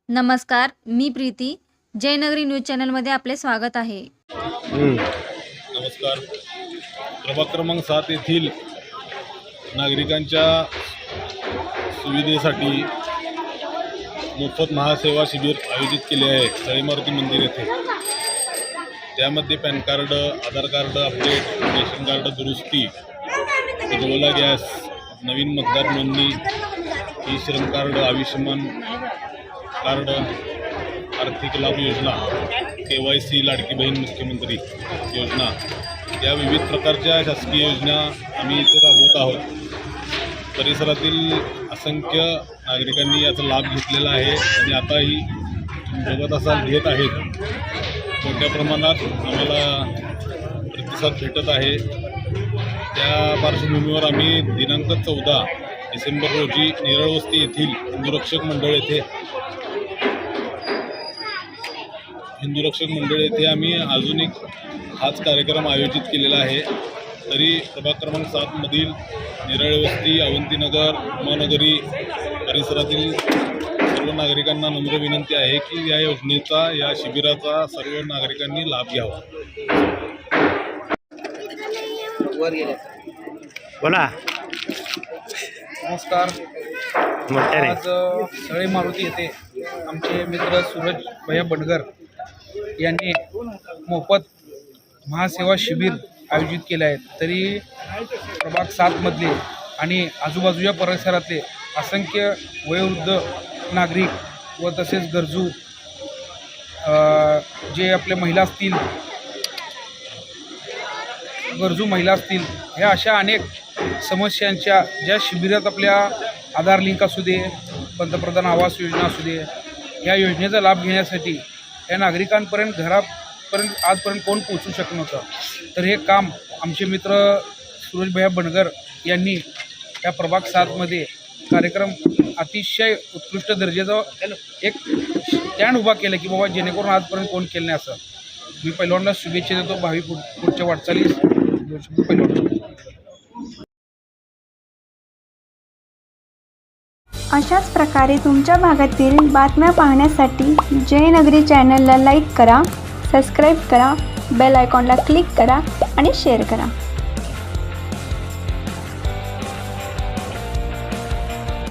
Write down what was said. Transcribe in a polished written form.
नमस्कार, मी प्रीती. जयनगरी न्यूज चॅनलमध्ये आपले स्वागत आहे. नमस्कार. प्रभाग क्रमांक 7 येथील नागरिकांच्या सुविधेसाठी मोफत महासेवा शिबिर आयोजित केले आहे तळे मारुती मंदिर येथे. त्यामध्ये पॅन कार्ड, आधार कार्ड अपडेट, रेशन कार्ड दुरुस्ती, उज्ज्वला गॅस, नवीन मतदार नोंदणी, ई श्रम कार्ड, आयुष्यमान कार्ड, आर्थिक लाभ योजना, KYC, लाडकी बहीण मुख्यमंत्री योजना या विविध प्रकारच्या शासकीय योजना आम्ही इथे राबवत आहोत. परिसरातील असंख्य नागरिकांनी याचा लाभ घेतलेला आहे आणि आताही बघत असाल घेत आहेत. मोठ्या प्रमाणात आम्हाला प्रतिसाद भेटत आहे. त्या पार्श्वभूमीवर आम्ही दिनांक 14 डिसेंबर रोजी नेरळवस्ती येथील हिंदुरक्षक मंडळ येथे आम्ही अजून एक हाच कार्यक्रम आयोजित केलेला आहे. तरी प्रभाग क्रमांक 7 मधील नेरळवस्ती, अवंतीनगर, उमानगरी परिसरातील सर्व नागरिकांना नम्र विनंती आहे की या योजनेचा, या शिबिराचा सर्व नागरिकांनी लाभ घ्यावा. बोला. नमस्कार. आज तळे मारुती येथे आमचे मित्र सूरज भैया बंडगर यांनी मोफत महासेवा शिबिर आयोजित केले आहे. तरी प्रभाग 7 मधले आणि आजूबाजूच्या परिसरातले असंख्य वयोवृद्ध नागरिक व तसेच गरजू जे आपल्या महिला असतील ह्या अशा अनेक समस्यांच्या ज्या शिबिरात आपल्या आधार लिंक असू दे, पंतप्रधान आवास योजना असू दे, या योजनेचा लाभ घेण्यासाठी या नागरिकांपर्यंत घरापर्यंत आजपर्यंत कोण पोहोचू शकत नव्हतं. तर हे काम आमचे मित्र सूरज भैया बंडगर यांनी या प्रभाग 7मध्ये कार्यक्रम अतिशय उत्कृष्ट दर्जाचा एक स्टँड उभा केला की बाबा जेणेकरून आजपर्यंत कोण केलं नाही. असं मी पहिल्यांदा शुभेच्छा देतो भावी पुढच्या वाटचालीस. अशाच प्रकारे तुमच्या भागातील बातम्या पाहण्यासाठी जयनगरी चॅनलला लाईक करा, सबस्क्राईब करा, बेल आयकॉनला क्लिक करा आणि शेअर करा.